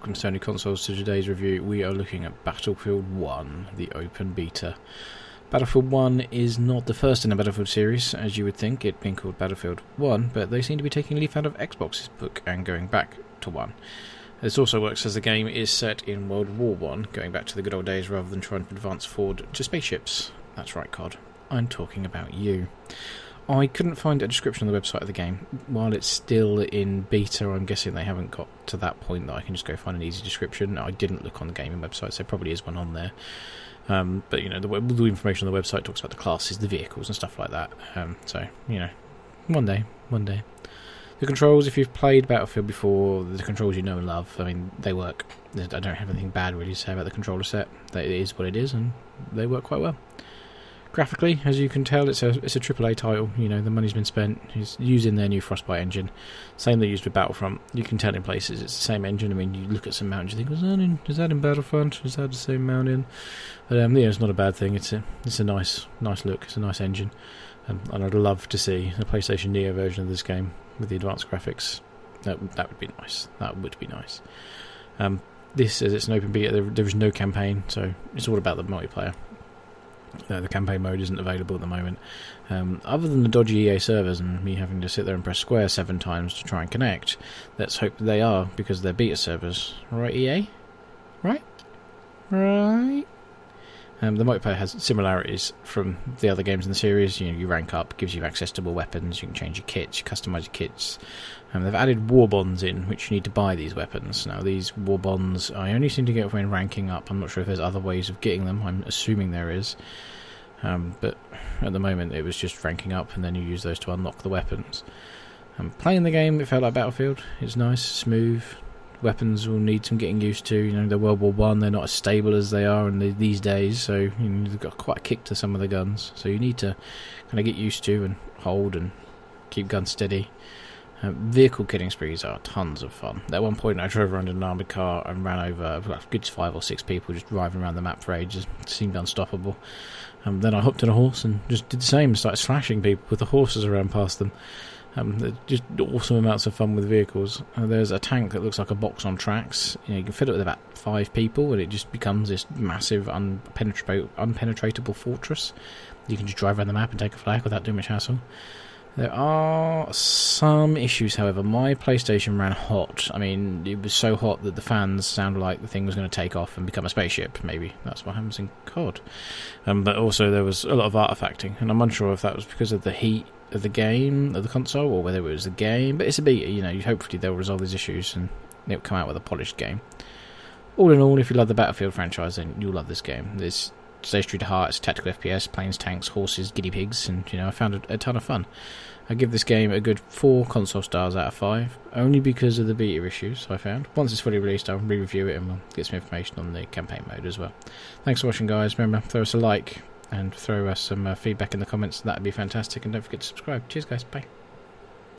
welcome SonyConsoles to today's review. We are looking at Battlefield 1, the open beta. Battlefield 1 is not the first in the Battlefield series, as you would think, it being called Battlefield 1, but they seem to be taking a leaf out of Xbox's book and going back to 1. This also works as the game is set in World War 1, going back to the good old days rather than trying to advance forward to spaceships. That's right, COD. I'm talking about you. I couldn't find a description on the website of the game. While it's still in beta, I'm guessing they haven't got to that point that I can just go find an easy description. I didn't look on the gaming website, so there probably is one on there. But, you know, the information on the website talks about the classes, the vehicles and stuff like that. So, you know, one day. The controls, if you've played Battlefield before, the controls you know and love, I mean, they work. I don't have anything bad really to say about the controller set. It is what it is, and they work quite well. Graphically, as you can tell, it's a AAA title. You know, the money's been spent. It's using their new Frostbite engine, same they used with Battlefront. You can tell in places it's the same engine. I mean, you look at some mountains, you think, is that in Battlefront? Is that the same mountain? But yeah, it's not a bad thing. It's a nice look. It's a nice engine, and I'd love to see a PlayStation Neo version of this game with the advanced graphics. That would be nice. That would be nice. This, as it's an open beta, there is no campaign, so it's all about the multiplayer. The campaign mode isn't available at the moment. Other than the dodgy EA servers and me having to sit there and press square 7 times to try and connect, let's hope they are, because they're beta servers. Right, EA? Right? The multiplayer has similarities from the other games in the series. You know, you rank up, gives you access to more weapons, you can change your kits, you customise your kits. They've added war bonds in, which you need to buy these weapons. Now, these war bonds I only seem to get when ranking up. I'm not sure if there's other ways of getting them. I'm assuming there is. But at the moment, it was just ranking up, and then you use those to unlock the weapons. Playing the game, it felt like Battlefield. It's nice, smooth. Weapons will need some getting used to. You know, they're World War 1, they're not as stable as they are these days, so you know, they've got quite a kick to some of the guns. So you need to kind of get used to and hold and keep guns steady. Vehicle killing sprees are tons of fun. At one point I drove around in an armoured car and ran over a good 5 or 6 people just driving around the map for ages. It seemed unstoppable. Then I hopped on a horse and just did the same, started slashing people with the horses around past them. Just awesome amounts of fun with vehicles. There's a tank that looks like a box on tracks. You know, you can fill it with about 5 people and it just becomes this massive unpenetratable fortress. You can just drive around the map and take a flag without doing much hassle. There are some issues, however. My PlayStation ran hot. I mean, it was so hot that the fans sounded like the thing was going to take off and become a spaceship. Maybe that's what happens in COD. But also there was a lot of artifacting, and I'm unsure if that was because of the heat of the game, of the console, or whether it was the game. But it's a beta, you know. Hopefully they'll resolve these issues and it'll come out with a polished game. All in all, if you love the Battlefield franchise, then you'll love this game. This stays true to heart. It's tactical FPS, planes, tanks, horses, guinea pigs, and you know, I found a ton of fun. I give this game a good 4 console stars out of 5, only because of the beta issues I found. Once it's fully released, I'll re-review it and we'll get some information on the campaign mode as well. Thanks for watching, guys. Remember, throw us a like and throw us some feedback in the comments. That'd be fantastic. And don't forget to subscribe. Cheers, guys. Bye.